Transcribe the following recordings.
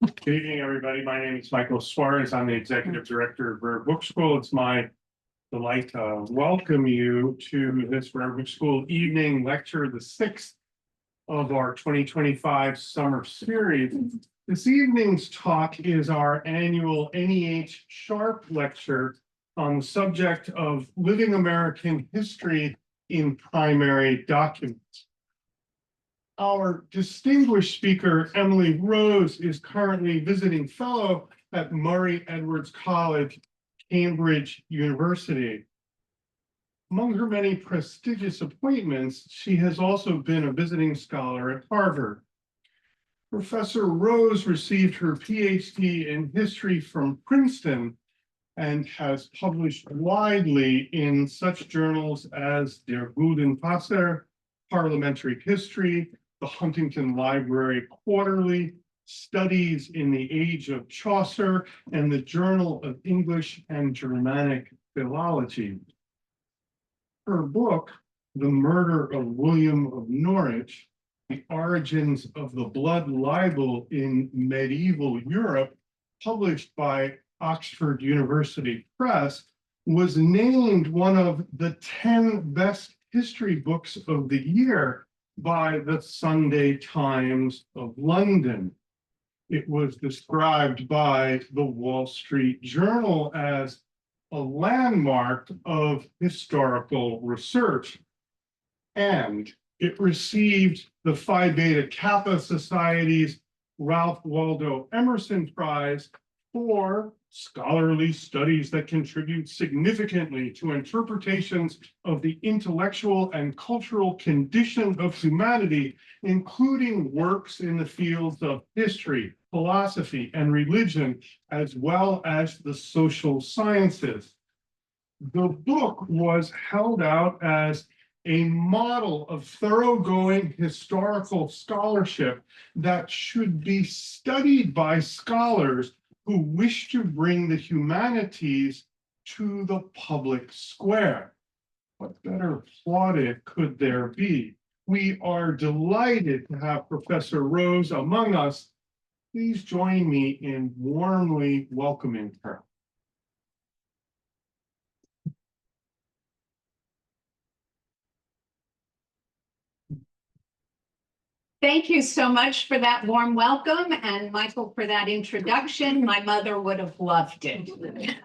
Good evening, everybody. My name is Michael Suarez. I'm the Executive Director of Rare Book School. It's my delight to welcome you to this Rare Book School evening lecture, the sixth of our 2025 summer series. This evening's talk is our annual NEH-SHARP lecture on the subject of living American history in primary documents. Our distinguished speaker, Emily Rose, is currently visiting fellow at Murray Edwards College, Cambridge University. Among her many prestigious appointments, she has also been a visiting scholar at Harvard. Professor Rose received her PhD in history from Princeton and has published widely in such journals as Der Gulden Passer, Parliamentary History, the Huntington Library Quarterly, Studies in the Age of Chaucer, and the Journal of English and Germanic Philology. Her book, The Murder of William of Norwich, The Origins of the Blood Libel in Medieval Europe, published by Oxford University Press, was named one of the 10 best history books of the year by the Sunday Times of London. It was described by the Wall Street Journal as a landmark of historical research, and it received the Phi Beta Kappa Society's Ralph Waldo Emerson Prize for scholarly studies that contribute significantly to interpretations of the intellectual and cultural condition of humanity, including works in the fields of history, philosophy, and religion, as well as the social sciences. The book was held out as a model of thoroughgoing historical scholarship that should be studied by scholars who wish to bring the humanities to the public square. What better plaudit could there be? We are delighted to have Professor Rose among us. Please join me in warmly welcoming her. Thank you so much for that warm welcome, and Michael for that introduction. My mother would have loved it.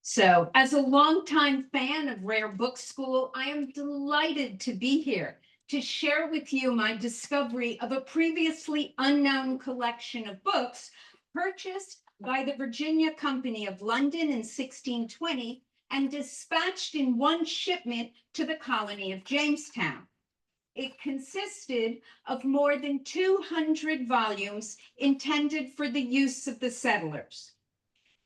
So, as a longtime fan of Rare Book School, I am delighted to be here to share with you my discovery of a previously unknown collection of books purchased by the Virginia Company of London in 1620 and dispatched in one shipment to the colony of Jamestown. It consisted of more than 200 volumes intended for the use of the settlers.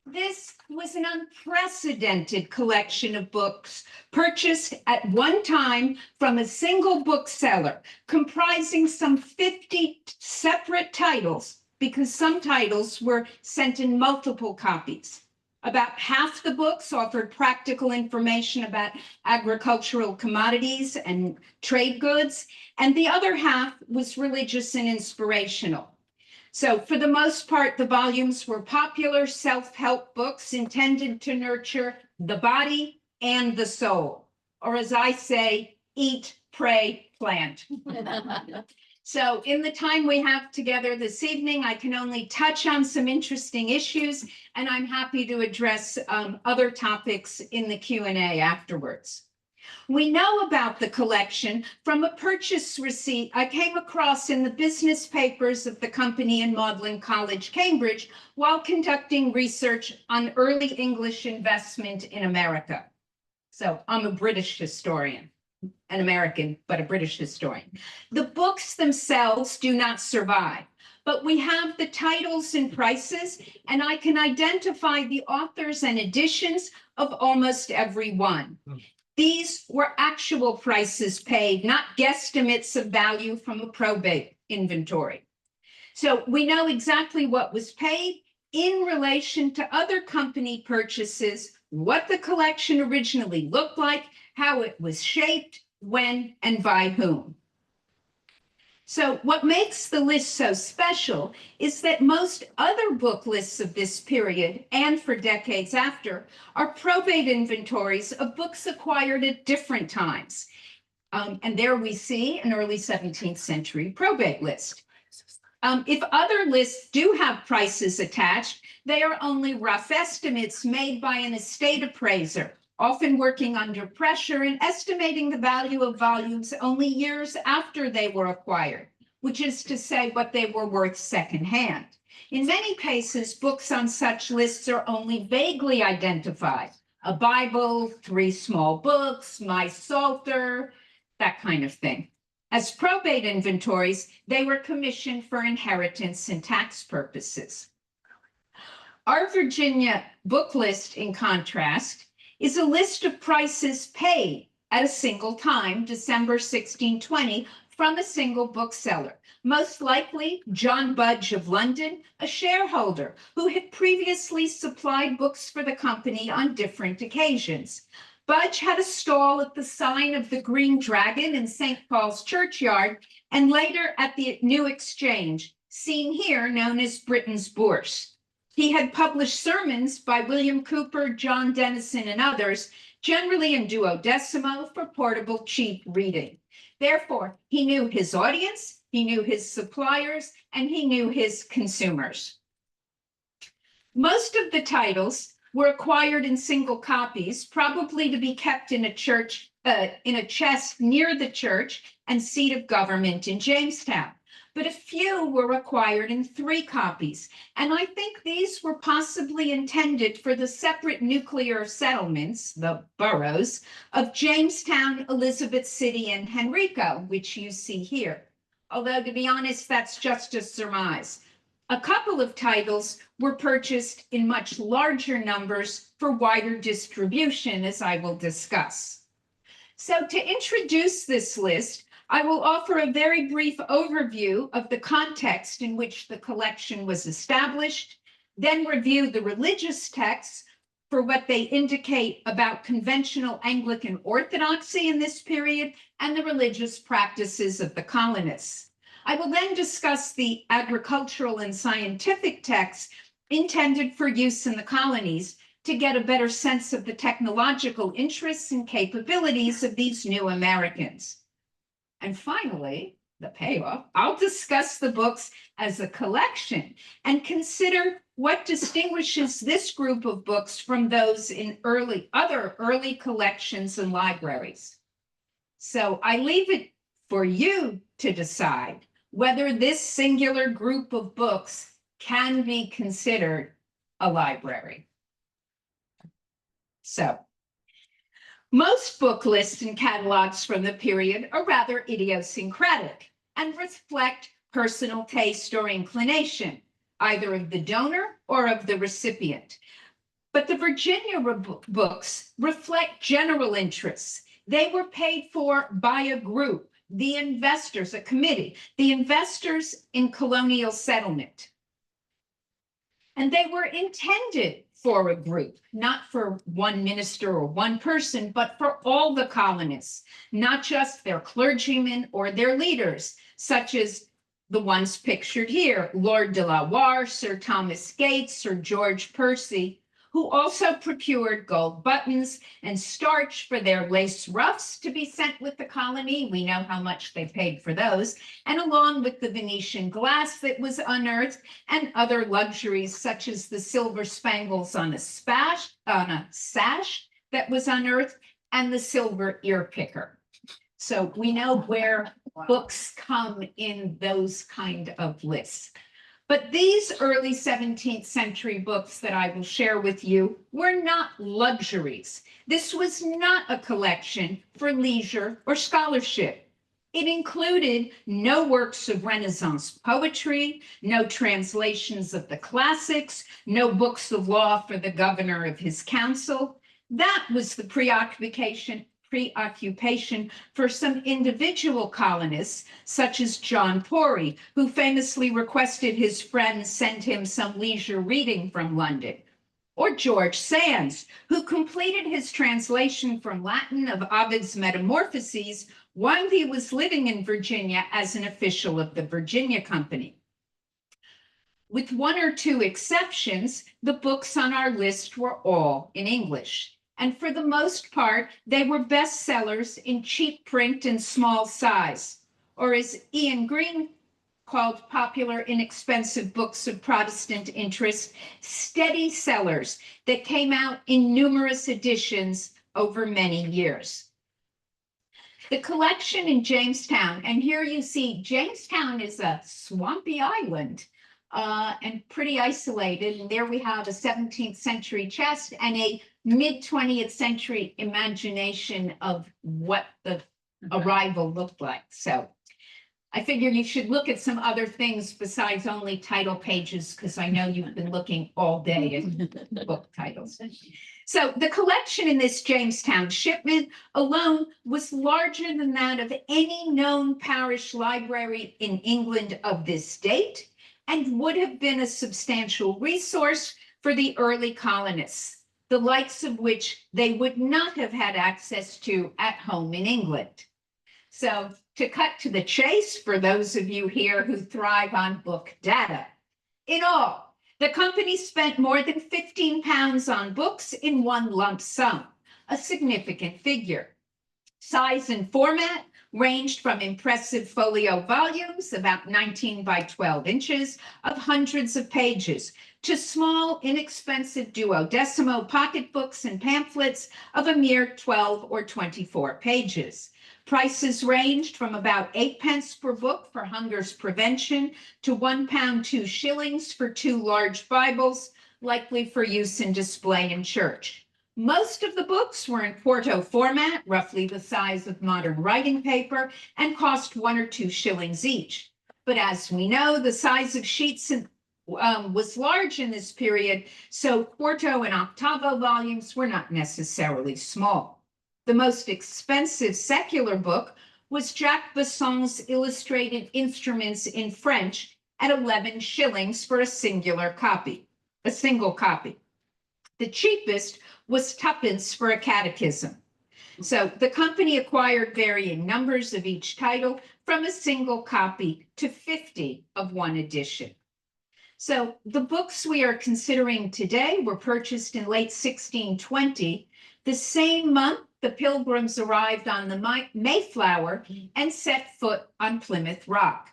This was an unprecedented collection of books purchased at one time from a single bookseller, comprising some 50 separate titles, because some titles were sent in multiple copies. About half the books offered practical information about agricultural commodities and trade goods, and the other half was religious and inspirational. So for the most part, the volumes were popular self-help books intended to nurture the body and the soul, or as I say, eat, pray, plant. So in the time we have together this evening, I can only touch on some interesting issues, and I'm happy to address other topics in the Q&A afterwards. We know about the collection from a purchase receipt I came across in the business papers of the company in Magdalen College, Cambridge, while conducting research on early English investment in America. So I'm a British historian. An American, but a British historian. The books themselves do not survive, but we have the titles and prices, and I can identify the authors and editions of almost every one. These were actual prices paid, not guesstimates of value from a probate inventory. So we know exactly what was paid in relation to other company purchases, what the collection originally looked like, how it was shaped, when, and by whom. So what makes the list so special is that most other book lists of this period and for decades after are probate inventories of books acquired at different times. And there we see an early 17th century probate list. If other lists do have prices attached, they are only rough estimates made by an estate appraiser, often working under pressure and estimating the value of volumes only years after they were acquired, which is to say what they were worth secondhand. In many cases, books on such lists are only vaguely identified. A Bible, 3 small books, my Psalter, that kind of thing. As probate inventories, they were commissioned for inheritance and tax purposes. Our Virginia book list, in contrast, is a list of prices paid at a single time, December 1620, from a single bookseller, most likely John Budge of London, a shareholder who had previously supplied books for the company on different occasions. Budge had a stall at the sign of the Green Dragon in St. Paul's Churchyard, and later at the New Exchange, seen here known as Britain's Bourse. He had published sermons by William Cooper, John Denison, and others, generally in 12mo for portable, cheap reading. Therefore, he knew his audience, he knew his suppliers, and he knew his consumers. Most of the titles were acquired in single copies, probably to be kept in a chest near the church and seat of government in Jamestown. But a few were acquired in 3 copies, and I think these were possibly intended for the separate nuclear settlements, the boroughs, of Jamestown, Elizabeth City, and Henrico, which you see here. Although, to be honest, that's just a surmise. A couple of titles were purchased in much larger numbers for wider distribution, as I will discuss. So to introduce this list, I will offer a very brief overview of the context in which the collection was established, then review the religious texts for what they indicate about conventional Anglican orthodoxy in this period and the religious practices of the colonists. I will then discuss the agricultural and scientific texts intended for use in the colonies to get a better sense of the technological interests and capabilities of these new Americans. And finally, the payoff, I'll discuss the books as a collection and consider what distinguishes this group of books from those in other early collections and libraries. So I leave it for you to decide whether this singular group of books can be considered a library. So, most book lists and catalogs from the period are rather idiosyncratic and reflect personal taste or inclination, either of the donor or of the recipient. But the Virginia books reflect general interests. They were paid for by a group, the investors, a committee, the investors in colonial settlement. And they were intended for a group, not for one minister or one person, but for all the colonists, not just their clergymen or their leaders, such as the ones pictured here, Lord de la Warr, Sir Thomas Gates, Sir George Percy, who also procured gold buttons and starch for their lace ruffs to be sent with the colony. We know how much they paid for those, and along with the Venetian glass that was unearthed and other luxuries such as the silver spangles on a sash that was unearthed and the silver ear picker. So we know where books come in those kind of lists. But these early 17th century books that I will share with you were not luxuries. This was not a collection for leisure or scholarship. It included no works of Renaissance poetry, no translations of the classics, no books of law for the governor of his council. That was the preoccupation for some individual colonists, such as John Torrey, who famously requested his friends send him some leisure reading from London, or George Sandys, who completed his translation from Latin of Ovid's Metamorphoses while he was living in Virginia as an official of the Virginia Company. With one or two exceptions, the books on our list were all in English. And for the most part, they were bestsellers in cheap print and small size, or as Ian Green called popular, inexpensive books of Protestant interest, steady sellers that came out in numerous editions over many years. The collection in Jamestown, and here you see Jamestown is a swampy island and pretty isolated. And there we have a 17th century chest and a mid-20th century imagination of what the arrival looked like. So I figure you should look at some other things besides only title pages, because I know you've been looking all day at book titles. So the collection in this Jamestown shipment alone was larger than that of any known parish library in England of this date, and would have been a substantial resource for the early colonists, the likes of which they would not have had access to at home in England. So to cut to the chase, for those of you here who thrive on book data, in all, the company spent more than £15 on books in one lump sum, a significant figure. Size and format ranged from impressive folio volumes, about 19 by 12 inches, of hundreds of pages, to small, inexpensive duodecimo pocketbooks and pamphlets of a mere 12 or 24 pages. Prices ranged from about 8p per book for hunger's prevention to £1 2s for 2 large Bibles, likely for use in display in church. Most of the books were in quarto format, roughly the size of modern writing paper, and cost 1 or 2 shillings each. But as we know, the size of sheets was large in this period, so quarto and octavo volumes were not necessarily small. The most expensive secular book was Jacques Besson's Illustrated Instruments in French at 11 shillings for a single copy. The cheapest was 2p for a catechism. So the company acquired varying numbers of each title, from a single copy to 50 of one edition. So the books we are considering today were purchased in late 1620, the same month the Pilgrims arrived on the Mayflower and set foot on Plymouth Rock.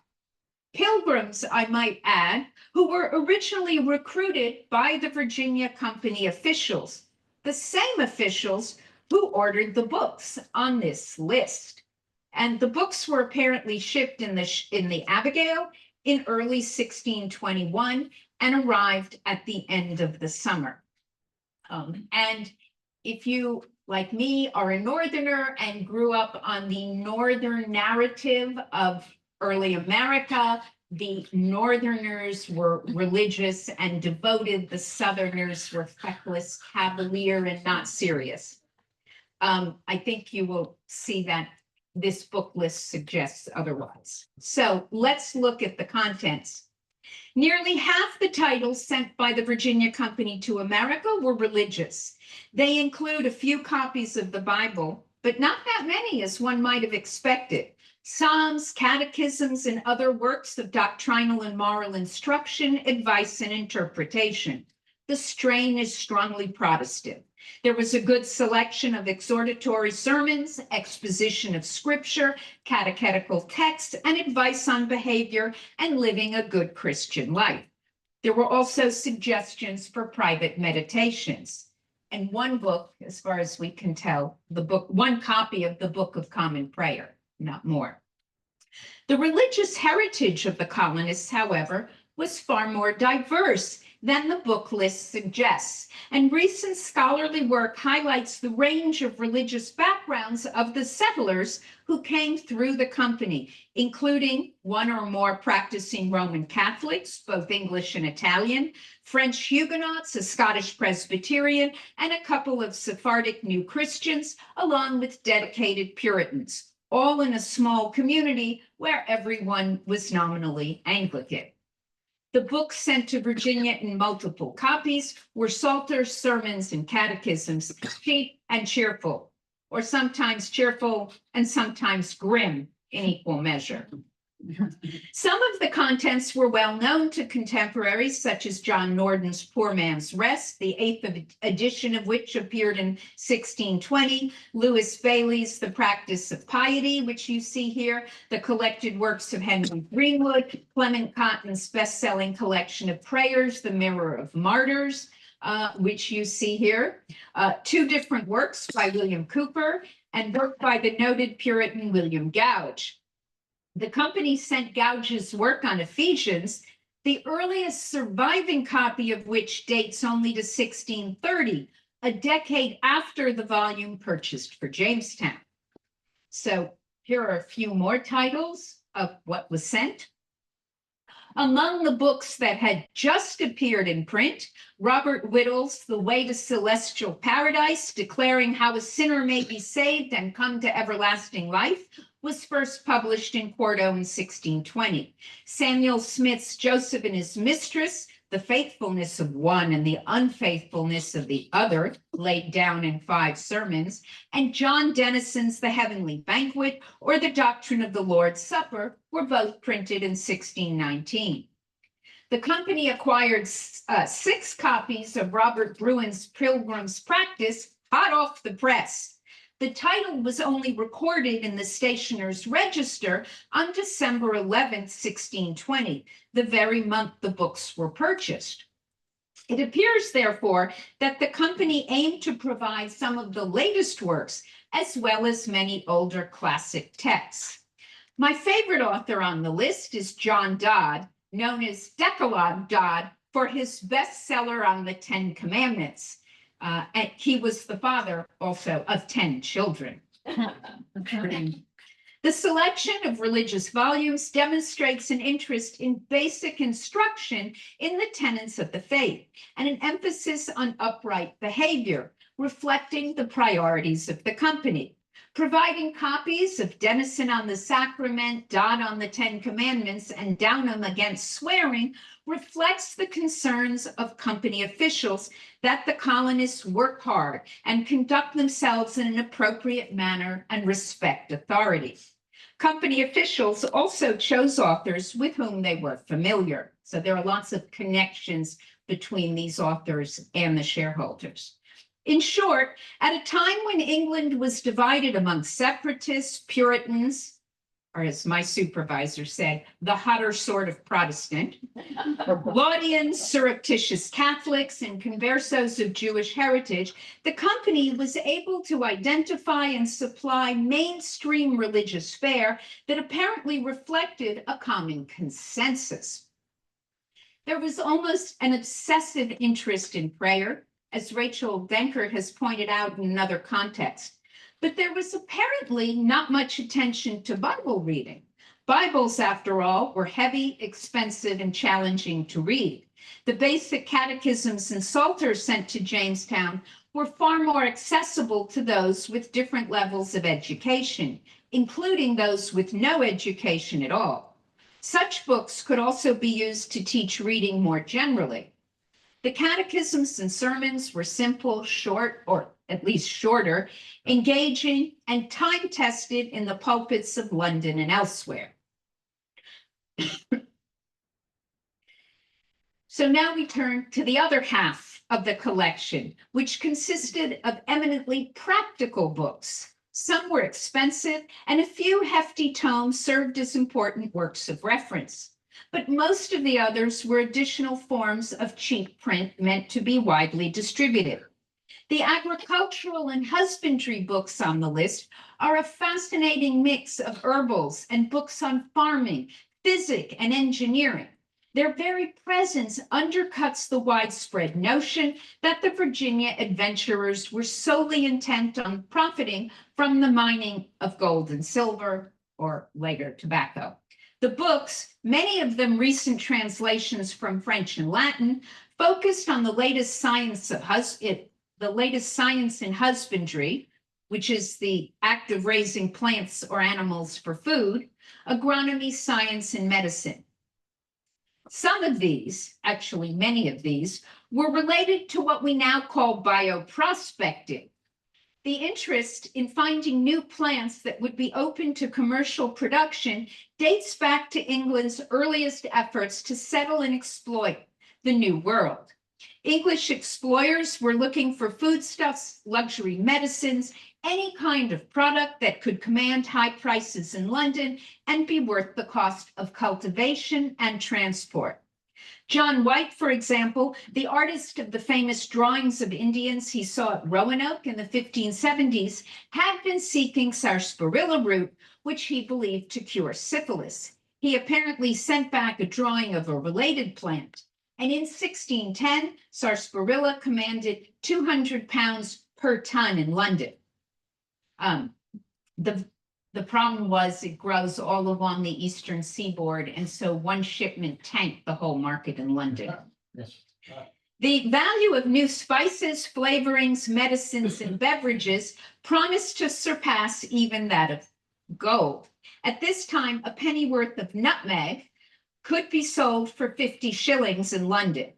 Pilgrims, I might add, who were originally recruited by the Virginia Company officials, the same officials who ordered the books on this list. And the books were apparently shipped in the Abigail in early 1621 and arrived at the end of the summer. And if you, like me, are a Northerner and grew up on the Northern narrative of early America, the Northerners were religious and devoted. The Southerners were feckless, cavalier, and not serious. I think you will see that this book list suggests otherwise. So let's look at the contents. Nearly half the titles sent by the Virginia Company to America were religious. They include a few copies of the Bible, but not that many as one might have expected. Psalms, catechisms, and other works of doctrinal and moral instruction, advice, and interpretation. The strain is strongly Protestant. There was a good selection of exhortatory sermons, exposition of scripture, catechetical texts, and advice on behavior and living a good Christian life. There were also suggestions for private meditations. And one book, as far as we can tell, one copy of the Book of Common Prayer, not more. The religious heritage of the colonists, however, was far more diverse than the book list suggests, and recent scholarly work highlights the range of religious backgrounds of the settlers who came through the company, including one or more practicing Roman Catholics, both English and Italian, French Huguenots, a Scottish Presbyterian, and a couple of Sephardic New Christians, along with dedicated Puritans, all in a small community where everyone was nominally Anglican. The books sent to Virginia in multiple copies were Psalters, sermons, and catechisms, cheap and cheerful, or sometimes cheerful and sometimes grim in equal measure. Some of the contents were well known to contemporaries, such as John Norden's Poor Man's Rest, the 8th edition of which appeared in 1620, Lewis Bailey's The Practice of Piety, which you see here, the collected works of Henry Greenwood, Clement Cotton's best-selling collection of prayers, The Mirror of Martyrs, which you see here, 2 different works by William Cowper, and work by the noted Puritan William Gouge. The company sent Gouge's work on Ephesians, the earliest surviving copy of which dates only to 1630, a decade after the volume purchased for Jamestown. So here are a few more titles of what was sent. Among the books that had just appeared in print, Robert Whittle's The Way to Celestial Paradise, declaring how a sinner may be saved and come to everlasting life, was first published in quarto in 1620. Samuel Smith's Joseph and His Mistress, The Faithfulness of One and the Unfaithfulness of the Other, laid down in 5 sermons, and John Dennison's The Heavenly Banquet or The Doctrine of the Lord's Supper were both printed in 1619. The company acquired 6 copies of Robert Bruin's Pilgrim's Practice, hot off the press. The title was only recorded in the Stationer's Register on December 11th, 1620, the very month the books were purchased. It appears, therefore, that the company aimed to provide some of the latest works, as well as many older classic texts. My favorite author on the list is John Dodd, known as Decalogue Dodd, for his bestseller on the 10 Commandments. And he was the father also of 10 children. The selection of religious volumes demonstrates an interest in basic instruction in the tenets of the faith and an emphasis on upright behavior, reflecting the priorities of the company. Providing copies of Denison on the Sacrament, Dodd on the 10 Commandments, and Downham against swearing reflects the concerns of company officials that the colonists work hard and conduct themselves in an appropriate manner and respect authority. Company officials also chose authors with whom they were familiar. So there are lots of connections between these authors and the shareholders. In short, at a time when England was divided among separatists, Puritans, or as my supervisor said, the hotter sort of Protestant, Laudians, surreptitious Catholics, and conversos of Jewish heritage, the company was able to identify and supply mainstream religious fare that apparently reflected a common consensus. There was almost an obsessive interest in prayer, as Rachel Denkert has pointed out in another context. But there was apparently not much attention to Bible reading. Bibles, after all, were heavy, expensive, and challenging to read. The basic catechisms and psalters sent to Jamestown were far more accessible to those with different levels of education, including those with no education at all. Such books could also be used to teach reading more generally. The catechisms and sermons were simple, short, or at least shorter, engaging, and time-tested in the pulpits of London and elsewhere. So now we turn to the other half of the collection, which consisted of eminently practical books. Some were expensive, and a few hefty tomes served as important works of reference. But most of the others were additional forms of cheap print meant to be widely distributed. The agricultural and husbandry books on the list are a fascinating mix of herbals and books on farming, physics, and engineering. Their very presence undercuts the widespread notion that the Virginia adventurers were solely intent on profiting from the mining of gold and silver, or later tobacco. The books, many of them recent translations from French and Latin, focused on the latest science in husbandry, which is the act of raising plants or animals for food, agronomy, science, and medicine. Some of these, actually many of these, were related to what we now call bioprospecting. The interest in finding new plants that would be open to commercial production dates back to England's earliest efforts to settle and exploit the New World. English explorers were looking for foodstuffs, luxury medicines, any kind of product that could command high prices in London and be worth the cost of cultivation and transport. John White, for example, the artist of the famous drawings of Indians he saw at Roanoke in the 1570s, had been seeking sarsaparilla root, which he believed to cure syphilis. He apparently sent back a drawing of a related plant. And in 1610, sarsaparilla commanded 200 pounds per ton in London. The problem was it grows all along the eastern seaboard, and so one shipment tanked the whole market in London. Yes. The value of new spices, flavorings, medicines, and beverages promised to surpass even that of gold. At this time, a pennyworth of nutmeg could be sold for 50 shillings in London.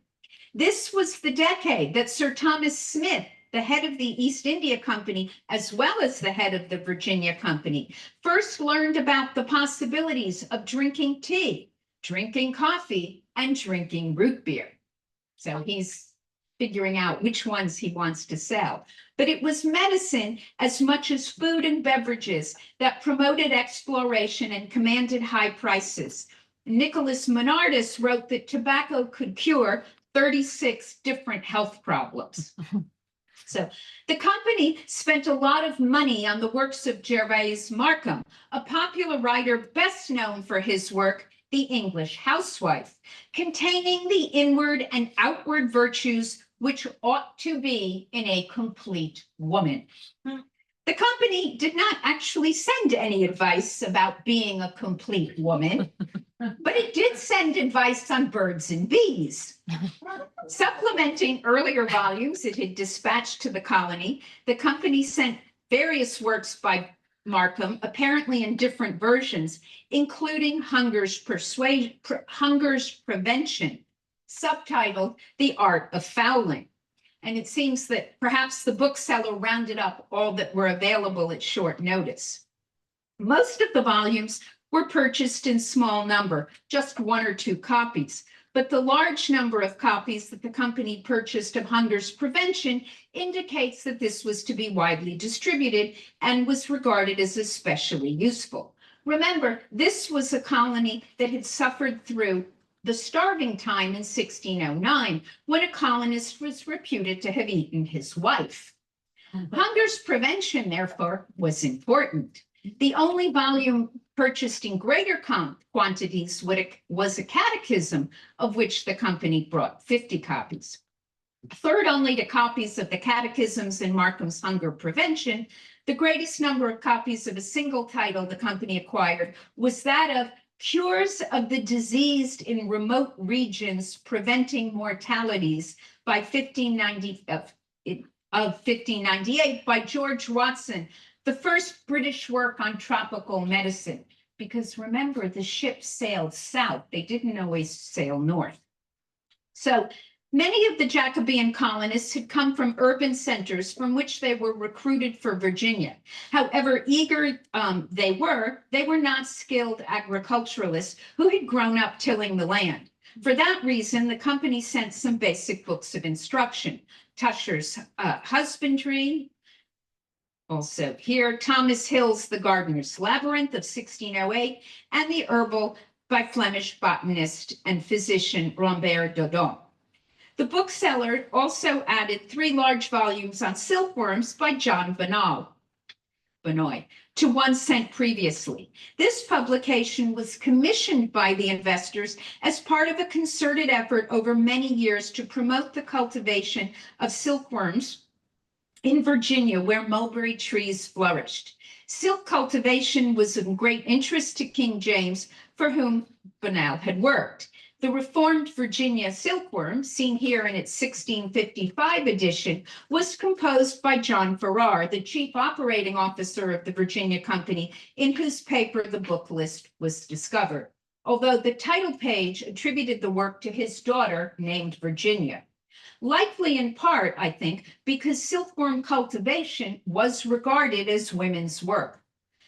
This was the decade that Sir Thomas Smith, the head of the East India Company, as well as the head of the Virginia Company, first learned about the possibilities of drinking tea, drinking coffee, and drinking root beer. So he's figuring out which ones he wants to sell. But it was medicine as much as food and beverages that promoted exploration and commanded high prices. Nicholas Monardus wrote that tobacco could cure 36 different health problems. So the company spent a lot of money on the works of Gervase Markham, a popular writer best known for his work, The English Housewife, containing the inward and outward virtues which ought to be in a complete woman. The company did not actually send any advice about being a complete woman, but it did send advice on birds and bees. Supplementing earlier volumes it had dispatched to the colony, the company sent various works by Markham, apparently in different versions, including Hunger's Prevention, subtitled The Art of Fowling. And it seems that perhaps the bookseller rounded up all that were available at short notice. Most of the volumes were purchased in small number, just 1 or 2 copies. But the large number of copies that the company purchased of Hunger's Prevention indicates that this was to be widely distributed and was regarded as especially useful. Remember, this was a colony that had suffered through the starving time in 1609, when a colonist was reputed to have eaten his wife. Hunger's Prevention, therefore, was important. The only volume purchased in greater quantities was a catechism, of which the company brought 50 copies. Third only to copies of the catechisms in Markham's Hunger Prevention, the greatest number of copies of a single title the company acquired was that of Cures of the Diseased in Remote Regions, Preventing Mortalities by 1598 by George Watson, the first British work on tropical medicine. Because remember, the ships sailed south. They didn't always sail north. So many of the Jacobean colonists had come from urban centers from which they were recruited for Virginia. However eager they were not skilled agriculturalists who had grown up tilling the land. For that reason, the company sent some basic books of instruction. Tusher's Husbandry, also here, Thomas Hill's The Gardener's Labyrinth of 1608, and The Herbal by Flemish botanist and physician Rambert Dodon. The bookseller also added 3 large volumes on silkworms by John Benoit to one sent previously. This publication was commissioned by the investors as part of a concerted effort over many years to promote the cultivation of silkworms in Virginia, where mulberry trees flourished. Silk cultivation was of great interest to King James, for whom Benoit had worked. The reformed Virginia silkworm, seen here in its 1655 edition, was composed by John Farrar, the chief operating officer of the Virginia Company, in whose paper the book list was discovered. although the title page attributed the work to his daughter named Virginia. Likely in part, I think, because silkworm cultivation was regarded as women's work.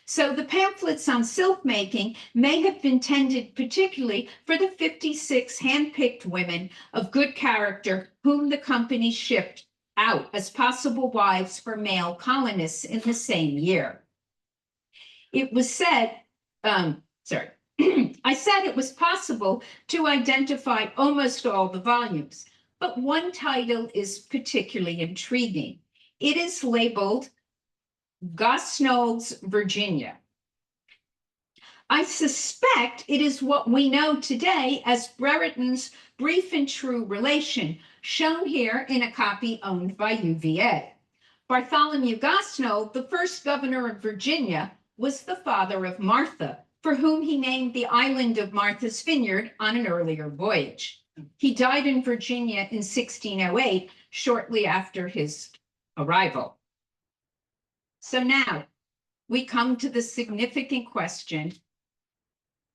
So the pamphlets on silk making may have been intended particularly for the 56 handpicked women of good character whom the company shipped out as possible wives for male colonists in the same year. It was said, I said it was possible to identify almost all the volumes, but one title is particularly intriguing. It is labeled Gosnold's Virginia. I suspect it is what we know today as Brereton's Brief and True Relation, shown here in a copy owned by UVA. Bartholomew Gosnold, the first governor of Virginia, was the father of Martha, for whom he named the island of Martha's Vineyard on an earlier voyage. He died in Virginia in 1608, shortly after his arrival. So now we come to the significant question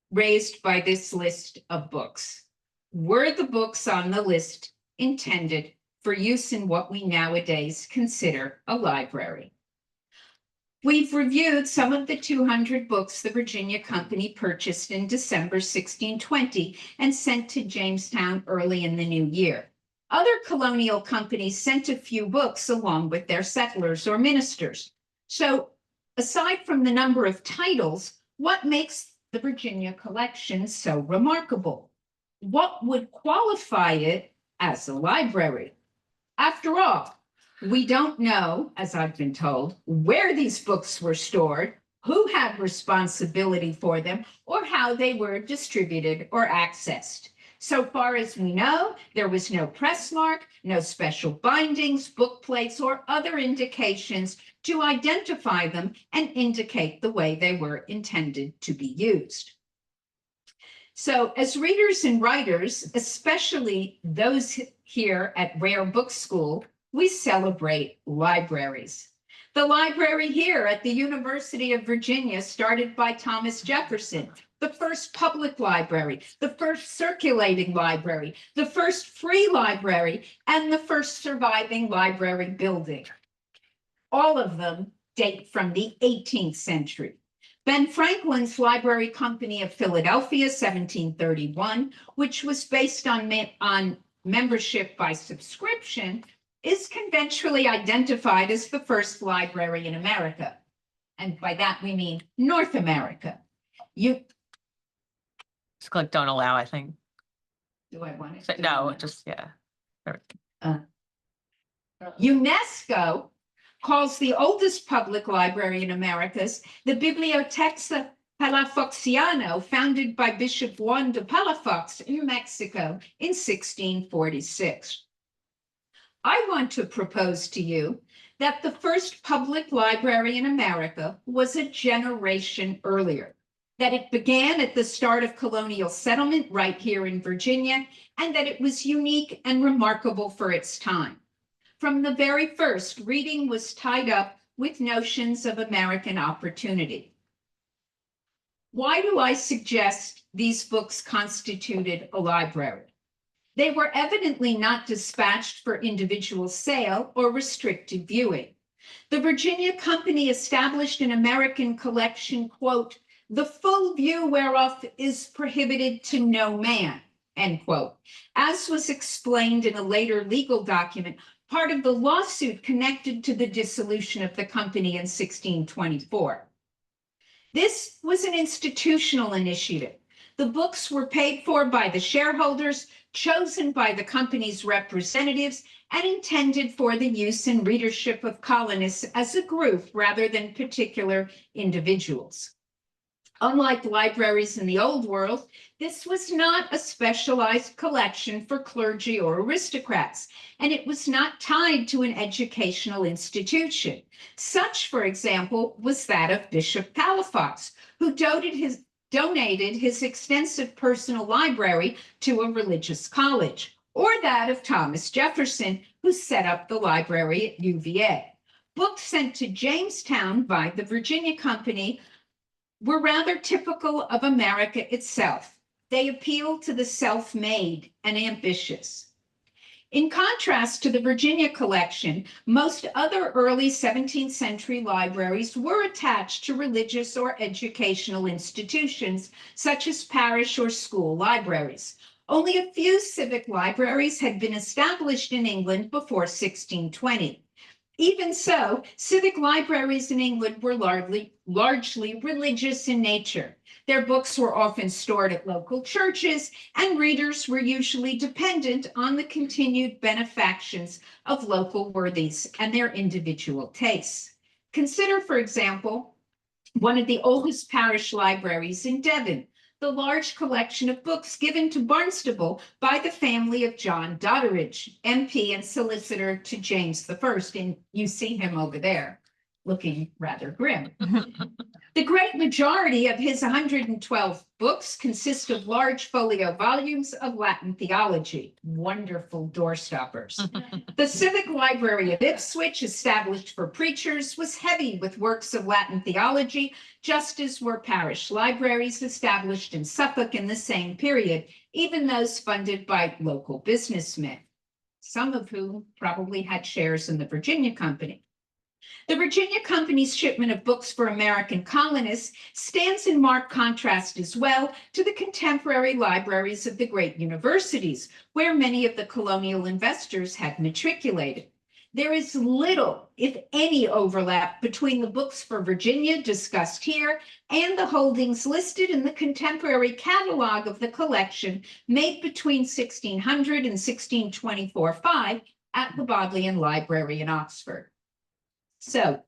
raised by this list of books. Were the books on the list intended for use in what we nowadays consider a library? We've reviewed some of the 200 books the Virginia Company purchased in December 1620 and sent to Jamestown early in the new year. Other colonial companies sent a few books along with their settlers or ministers. So aside from the number of titles, what makes the Virginia collection so remarkable? What would qualify it as a library? After all, we don't know, as I've been told, where these books were stored, who had responsibility for them, or how they were distributed or accessed. So far as we know, there was no press mark, no special bindings, book plates, or other indications to identify them and indicate the way they were intended to be used. So as readers and writers, especially those here at Rare Book School, we celebrate libraries. The library here at the University of Virginia, started by Thomas Jefferson, the first public library, the first circulating library, the first free library, and the first surviving library building. All of them date from the 18th century. Ben Franklin's Library Company of Philadelphia, 1731, which was based on membership by subscription, is conventionally identified as the first library in America. And by that, we mean North America. Just click don't allow, I think. Do I want it? No, just, yeah. UNESCO calls the oldest public library in Americas the 𝘕𝑒𝑠 Palafoxiano, founded by Bishop Juan de Palafox in Mexico in 1646. I want to propose to you that the first public library in America was a generation earlier, that it began at the start of colonial settlement right here in Virginia, and that it was unique and remarkable for its time. From the very first, reading was tied up with notions of American opportunity. Why do I suggest these books constituted a library? They were evidently not dispatched for individual sale or restricted viewing. The Virginia Company established an American collection, quote, "the full view whereof is prohibited to no man," end quote, as was explained in a later legal document, part of the lawsuit connected to the dissolution of the company in 1624. This was an institutional initiative. The books were paid for by the shareholders, chosen by the company's representatives, and intended for the use and readership of colonists as a group rather than particular individuals. Unlike libraries in the old world, this was not a specialized collection for clergy or aristocrats, and it was not tied to an educational institution. Such, for example, was that of Bishop Palafox, who donated his extensive personal library to a religious college, or that of Thomas Jefferson, who set up the library at UVA. Books sent to Jamestown by the Virginia Company were rather typical of America itself. They appeal to the self-made and ambitious. In contrast to the Virginia collection, most other early 17th century libraries were attached to religious or educational institutions, such as parish or school libraries. Only a few civic libraries had been established in England before 1620. Even so, civic libraries in England were largely religious in nature. Their books were often stored at local churches, and readers were usually dependent on the continued benefactions of local worthies and their individual tastes. Consider, for example, one of the oldest parish libraries in Devon, the large collection of books given to Barnstable by the family of John Doddridge, MP and solicitor to James I, and you see him over there, looking rather grim. The great majority of his 112 books consist of large folio volumes of Latin theology, wonderful doorstoppers. The Civic Library of Ipswich, established for preachers, was heavy with works of Latin theology, just as were parish libraries established in Suffolk in the same period, even those funded by local businessmen, some of whom probably had shares in the Virginia Company. The Virginia Company's shipment of books for American colonists stands in marked contrast as well to the contemporary libraries of the great universities, where many of the colonial investors had matriculated. There is little, if any, overlap between the books for Virginia discussed here and the holdings listed in the contemporary catalog of the collection made between 1600 and 1624-5 at the Bodleian Library in Oxford. So,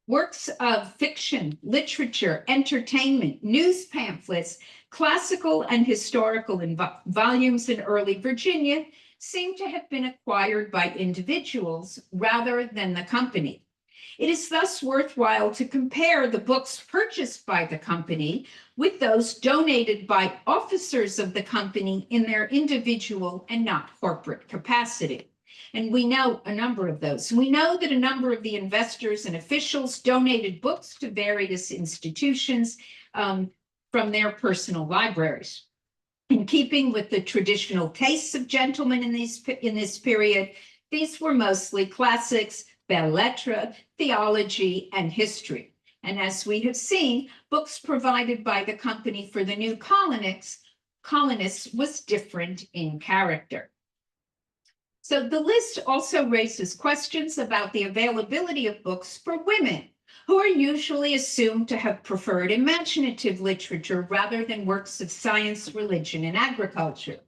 works of fiction, literature, entertainment, news pamphlets, classical and historical volumes in early Virginia seem to have been acquired by individuals rather than the company. It is thus worthwhile to compare the books purchased by the company with those donated by officers of the company in their individual and not corporate capacity. And we know a number of those. We know that a number of the investors and officials donated books to various institutions from their personal libraries. In keeping with the traditional tastes of gentlemen in this period, these were mostly classics, belles lettres, theology, and history. And as we have seen, books provided by the company for the new colonists was different in character. So the list also raises questions about the availability of books for women, who are usually assumed to have preferred imaginative literature rather than works of science, religion, and agriculture.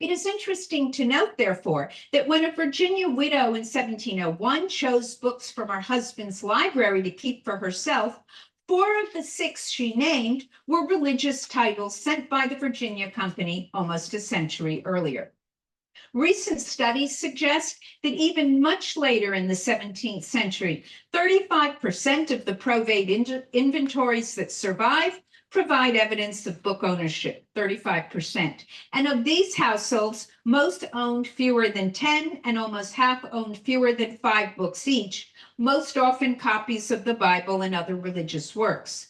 It is interesting to note, therefore, that when a Virginia widow in 1701 chose books from her husband's library to keep for herself, 4 of the 6 she named were religious titles sent by the Virginia Company almost a century earlier. Recent studies suggest that even much later in the 17th century, 35% of the probate inventories that survive provide evidence of book ownership, 35%. And of these households, most owned fewer than 10 and almost half owned fewer than 5 books each, most often copies of the Bible and other religious works.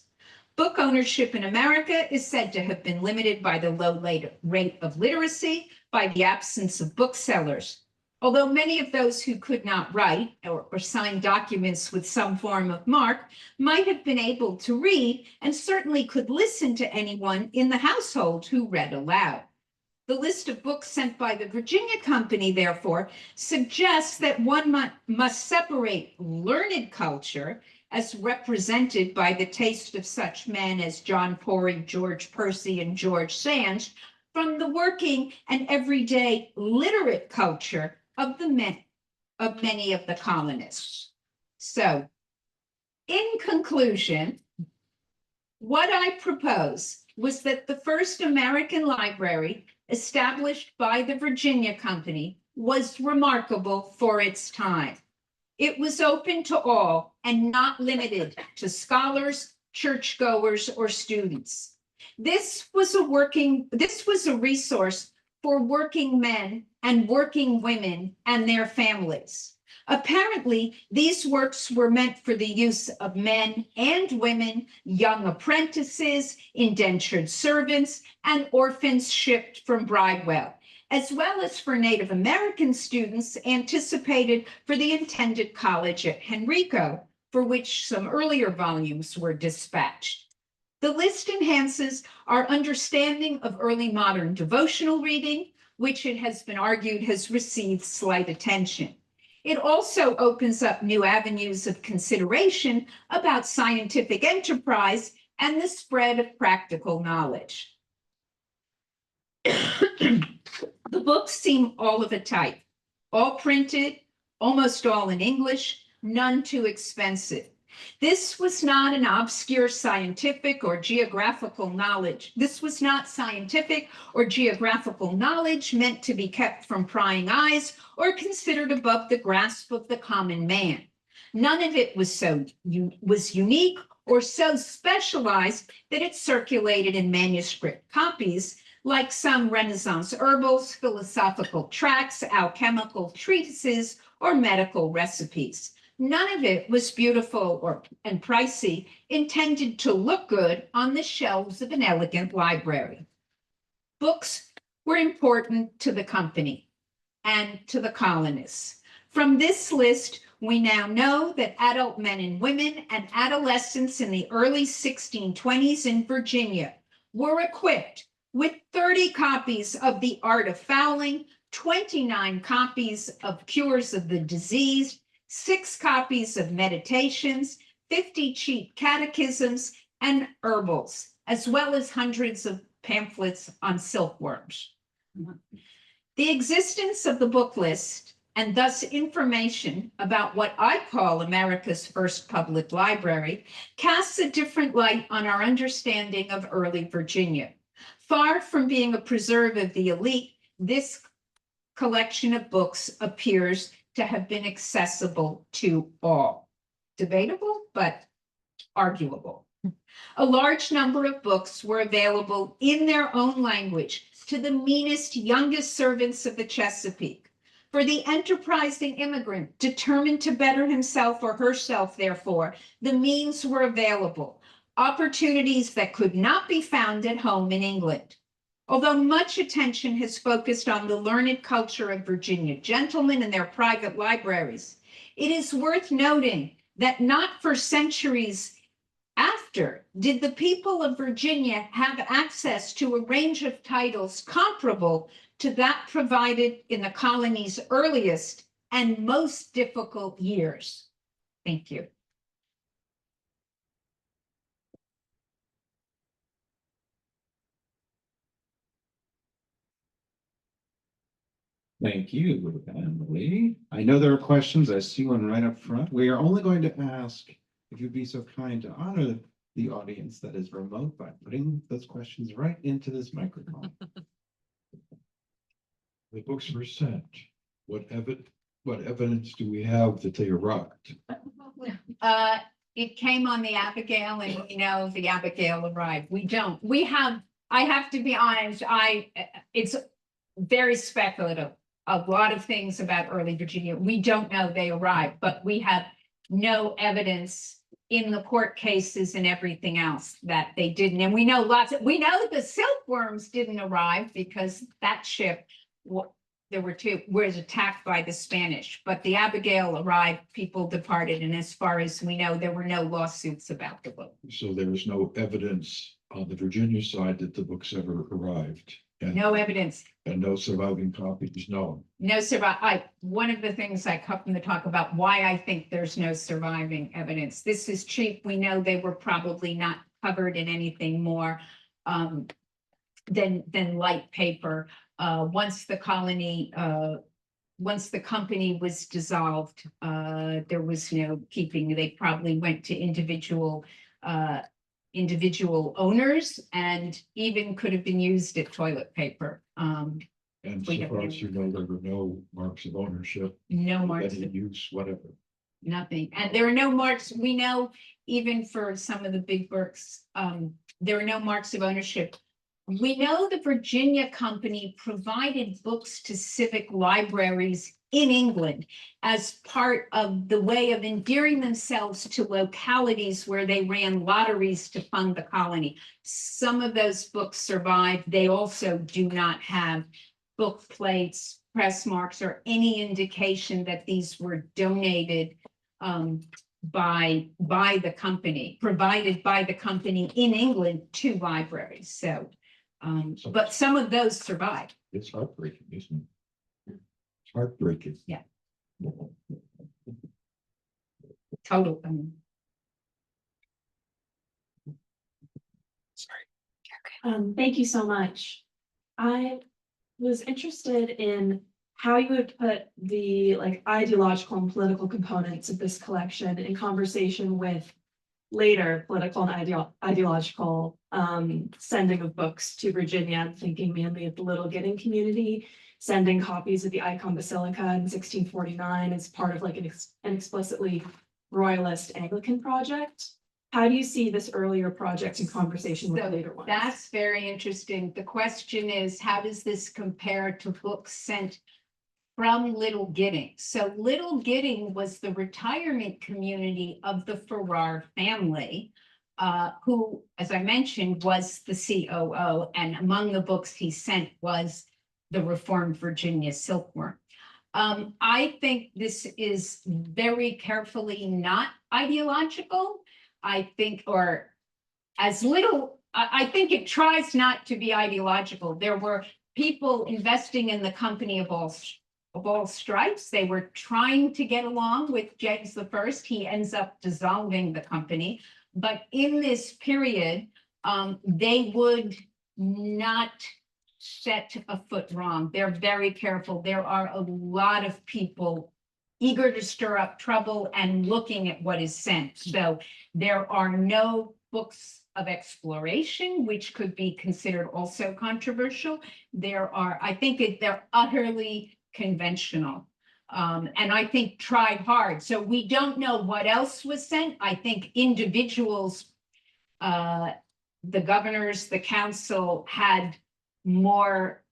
Book ownership in America is said to have been limited by the low rate of literacy, by the absence of booksellers. Although many of those who could not write or sign documents with some form of mark might have been able to read and certainly could listen to anyone in the household who read aloud. The list of books sent by the Virginia Company, therefore, suggests that one must separate learned culture, as represented by the taste of such men as John Corey, George Percy, and George Sand, from the working and everyday literate culture of many of the colonists. So, in conclusion, what I propose was that the first American library established by the Virginia Company was remarkable for its time. It was open to all and not limited to scholars, churchgoers, or students. This was a resource for working men and working women and their families. Apparently, these works were meant for the use of men and women, young apprentices, indentured servants, and orphans shipped from Bridewell, as well as for Native American students anticipated for the intended college at Henrico, for which some earlier volumes were dispatched. The list enhances our understanding of early modern devotional reading, which it has been argued has received slight attention. It also opens up new avenues of consideration about scientific enterprise and the spread of practical knowledge. The books seem all of a type, all printed, almost all in English, none too expensive. This was not an obscure scientific or geographical knowledge. This was not scientific or geographical knowledge meant to be kept from prying eyes or considered above the grasp of the common man. None of it was unique or so specialized that it circulated in manuscript copies, like some Renaissance herbals, philosophical tracts, alchemical treatises, or medical recipes. None of it was beautiful and pricey, intended to look good on the shelves of an elegant library. Books were important to the company and to the colonists. From this list, we now know that adult men and women and adolescents in the early 1620s in Virginia were equipped with 30 copies of The Art of Fowling, 29 copies of Cures of the Diseased, 6 copies of Meditations, 50 cheap catechisms, and herbals, as well as hundreds of pamphlets on silkworms. The existence of the book list, and thus information about what I call America's first public library, casts a different light on our understanding of early Virginia. Far from being a preserve of the elite, this collection of books appears to have been accessible to all. Debatable, but arguable. A large number of books were available in their own language to the meanest, youngest servants of the Chesapeake. For the enterprising immigrant determined to better himself or herself, therefore, the means were available, opportunities that could not be found at home in England. Although much attention has focused on the learned culture of Virginia gentlemen and their private libraries, it is worth noting that not for centuries after did the people of Virginia have access to a range of titles comparable to that provided in the colony's earliest and most difficult years. Thank you. Thank you, Emily. I know there are questions. I see one right up front. We are only going to ask if you'd be so kind to honor the audience that is remote by putting those questions right into this microphone. The books were sent. What evidence do we have that they arrived? It came on the Abigail, and we know the Abigail arrived. We don't. I have to be honest, it's very speculative. A lot of things about early Virginia, we don't know they arrived, but we have no evidence in the court cases and everything else that they didn't. And we know the silkworms didn't arrive because that ship, there were two, was attacked by the Spanish, but the Abigail arrived, people departed. And as far as we know, there were no lawsuits about the book. So there is no evidence on the Virginia side that the books ever arrived. And No evidence. And no surviving copies known. No one of the things I come to talk about why I think there's no surviving evidence. This is cheap. We know they were probably not covered in anything more than light paper. Once the company was dissolved, there was no keeping. They probably went to individual owners and even could have been used as toilet paper. And so far as you know, there were no marks of ownership. No marks of use, whatever. Nothing. And there are no marks. We know even for some of the big works, there are no marks of ownership We know the Virginia Company provided books to civic libraries in England as part of the way of endearing themselves to localities where they ran lotteries to fund the colony. Some of those books survive. They also do not have book plates, press marks, or any indication that these were donated by the company, provided by the company in England to libraries. So, but some of those survive. It's heartbreaking, isn't it? It's heartbreaking. Yeah. Total. Thank you so much. I was interested in how you would put the ideological and political components of this collection in conversation with later political and ideological sending of books to Virginia. I'm thinking mainly of the Little Gidding community, sending copies of the Icon Basilica in 1649 as part of like an explicitly royalist Anglican project. How do you see this earlier project in conversation with So later ones? that's very interesting. The question is, how does this compare to books sent from Little Gidding? So Little Gidding was the retirement community of the Farrar family, who, as I mentioned, was the COO, and among the books he sent was the Reformed Virginia Silkworm. I think this is very carefully not ideological. I think, or as little, I think it tries not to be ideological. There were people investing in the company of all stripes. They were trying to get along with James I. He ends up dissolving the company. But in this period, they would not set a foot wrong. They're very careful. There are a lot of people eager to stir up trouble and looking at what is sent. So there are no books of exploration, which could be considered also controversial. There are, I think they're utterly conventional. And I think tried hard. So we don't know what else was sent. I think individuals, the governors, the council had more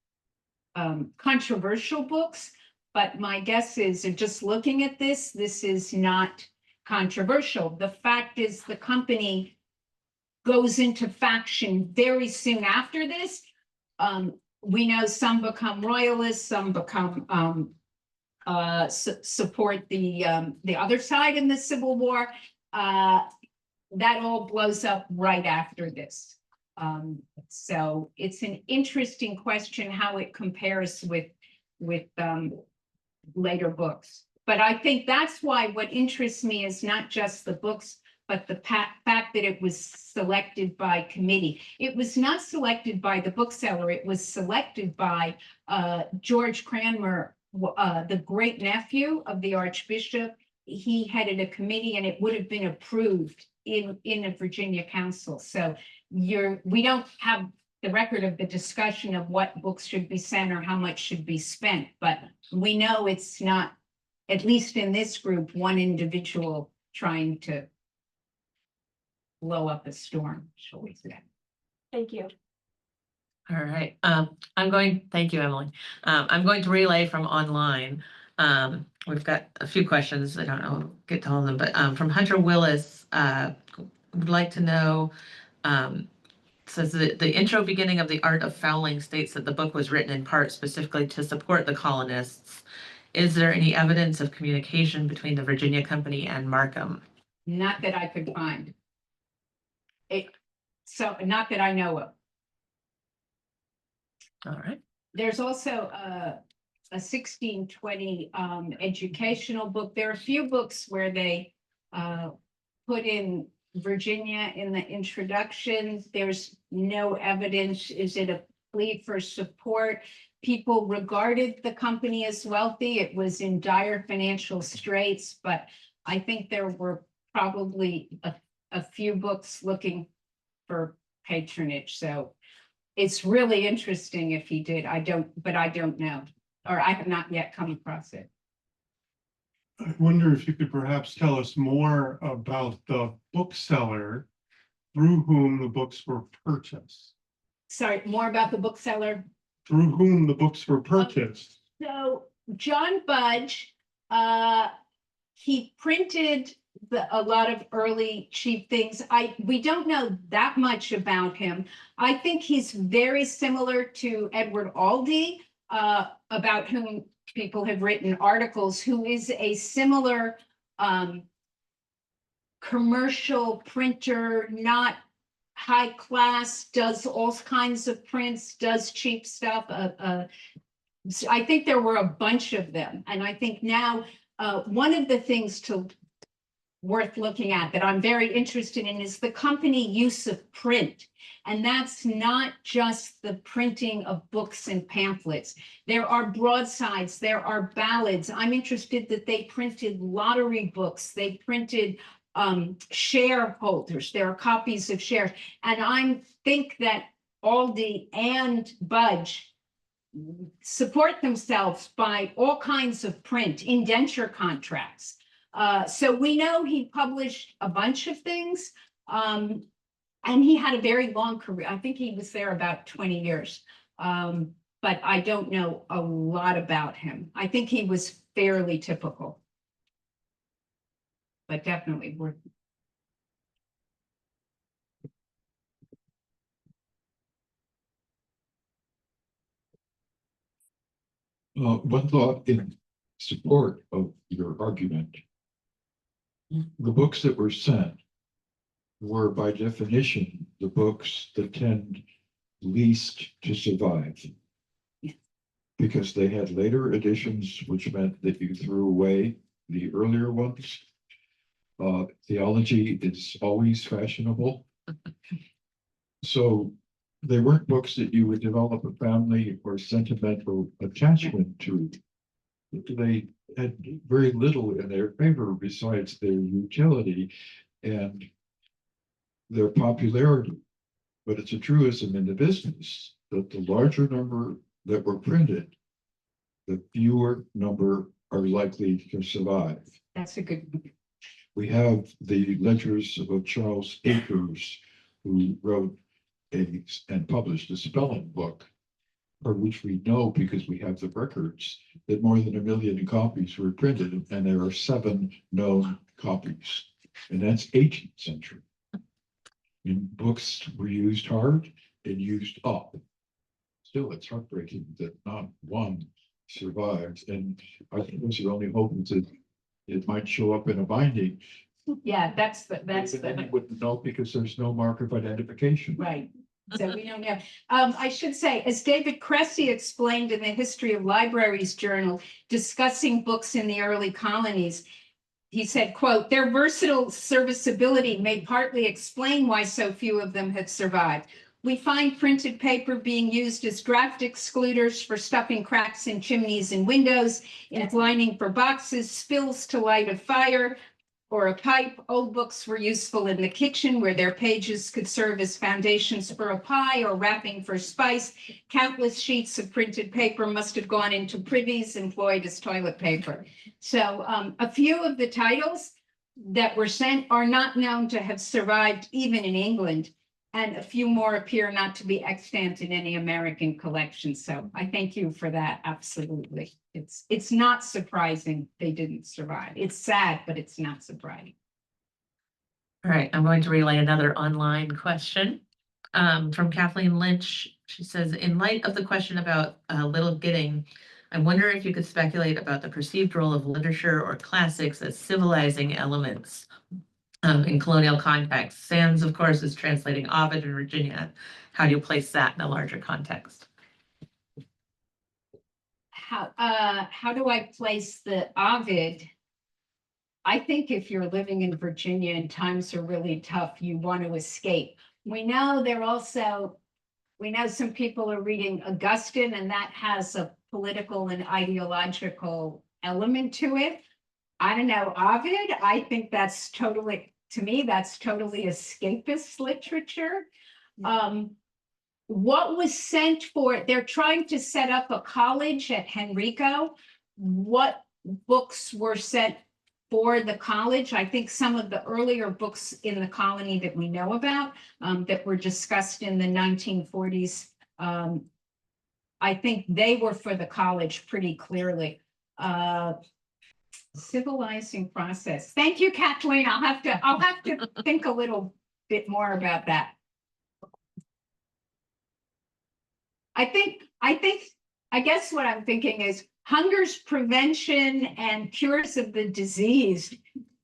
controversial books. But my guess is, just looking at this, this is not controversial. The fact is the company goes into faction very soon after this. We know some become royalists, some become support the other side in the Civil War. That all blows up right after this. So it's an interesting question how it compares with later books. But I think that's why what interests me is not just the books, but the fact that it was selected by committee. It was not selected by the bookseller. It was selected by George Cranmer, the great nephew of the Archbishop. He headed a committee and it would have been approved in a Virginia council. So we don't have the record of the discussion of what books should be sent or how much should be spent, but we know it's not, at least in this group, one individual trying to blow up a storm, shall we say. Thank you. All right, thank you, Emily. I'm going to relay from online. We've got a few questions. I don't know, get to all of them, but from Hunter Willis, would like to know, says that the intro beginning of The Art of Fouling states that the book was written in part specifically to support the colonists. Is there any evidence of communication between the Virginia Company and Markham? Not that I could find. So not that I know of. All right. There's also a 1620 educational book. There are a few books where they put in Virginia in the introduction. There's no evidence. Is it a plea for support? People regarded the company as wealthy. It was in dire financial straits, but I think there were probably a few books looking for patronage. So it's really interesting if he did. But I don't know, or I have not yet come across it. I wonder if you could perhaps tell us more about the bookseller through whom the books were purchased. sorry, more about the bookseller. through whom the books were purchased. So John Budge, he printed a lot of early cheap things. We don't know that much about him. I think he's very similar to Edward Albee, about whom people have written articles, who is a similar commercial printer, not high class, does all kinds of prints, does cheap stuff. I think there were a bunch of them. And I think now one of the things worth looking at that I'm very interested in is the company use of print. And that's not just the printing of books and pamphlets. There are broadsides, there are ballads. I'm interested that they printed lottery books. They printed shareholders. There are copies of shares. And I think that Albee and Budge support themselves by all kinds of print, indenture contracts. So we know he published a bunch of things, and he had a very long career. I think he was there about 20 years, but I don't know a lot about him. I think he was fairly typical, but definitely worth. One thought in support of your argument. The books that were sent were by definition the books that tend least to survive. Yeah. Because they had later editions, which meant that you threw away the earlier ones. Theology is always fashionable. So they weren't books that you would develop a family or sentimental attachment to. They had very little in their favor besides their utility and their popularity. But it's a truism in the business that the larger number that were printed, the fewer number are likely to survive. That's a good one. We have the ledgers of Charles Akers, who wrote and published a spelling book, for which we know, because we have the records, that more than 1 million copies were printed, and there are 7 known copies, and that's 18th century. And books were used hard and used up. Still, it's heartbreaking that not one survives, and I think the only hope is that it might show up in a binding. Yeah, that's Then you wouldn't know because there's no mark of identification. right. So we don't know. I should say, as David Cressy explained in the History of Libraries journal, discussing books in the early colonies, he said, quote, "Their versatile serviceability may partly explain why so few of them have survived. We find printed paper being used as draft excluders for stuffing cracks in chimneys and windows, in lining for boxes, spills to light a fire or a pipe. Old books were useful in the kitchen, where their pages could serve as foundations for a pie or wrapping for spice. Countless sheets of printed paper must have gone into privies employed as toilet paper." So a few of the titles that were sent are not known to have survived even in England, and a few more appear not to be extant in any American collection. So I thank you for that. Absolutely. It's not surprising they didn't survive. It's sad, but it's not surprising. All right, I'm going to relay another online question from Kathleen Lynch. She says, in light of the question about Little Gidding, I wonder if you could speculate about the perceived role of literature or classics as civilizing elements in colonial context. Sands, of course, is translating Ovid in Virginia. How do you place that in a larger context? How do I place the Ovid? I think if you're living in Virginia and times are really tough, you want to escape. We know some people are reading Augustine, and that has a political and ideological element to it. I don't know, Ovid, I think that's totally, to me, that's totally escapist literature. What was sent for, they're trying to set up a college at Henrico. What books were sent for the college. I think some of the earlier books in the colony that we know about, that were discussed in the 1940s, I think they were for the college pretty clearly. Civilizing process. Thank you, Kathleen. I'll have to think a little bit more about that. I guess what I'm thinking is hunger's prevention and cures of the diseased.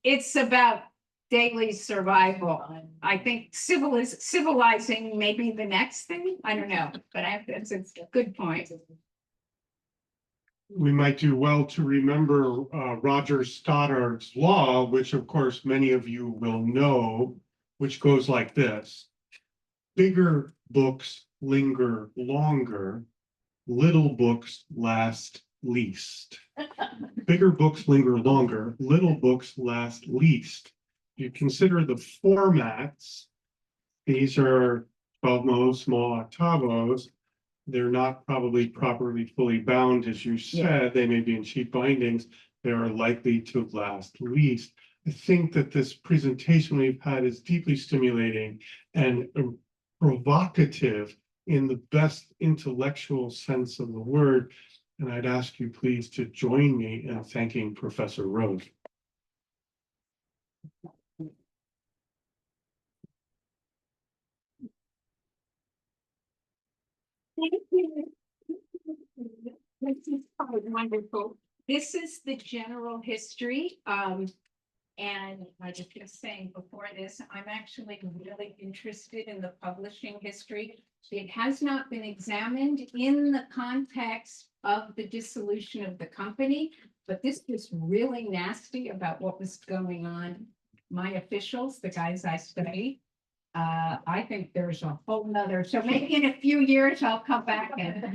It's about daily survival. I think civilizing may be the next thing. I don't know, but it's a good point. We might do well to remember Roger Stoddard's law, which of course many of you will know, which goes like this. Bigger books linger longer, little books last least. Bigger books linger longer, little books last least. You consider the formats. These are 12 mo small octavos. They're not probably properly fully bound, as you said. They may be in cheap bindings. They are likely to last least. I think that this presentation we've had is deeply stimulating and provocative in the best intellectual sense of the word. And I'd ask you please to join me in thanking Professor Rose. Thank you. This is wonderful. This is the general history. And I was just saying before this, I'm actually really interested in the publishing history. It has not been examined in the context of the dissolution of the company, but this was really nasty about what was going on. My officials, the guys I study, I think there's a whole nother, so maybe in a few years I'll come back and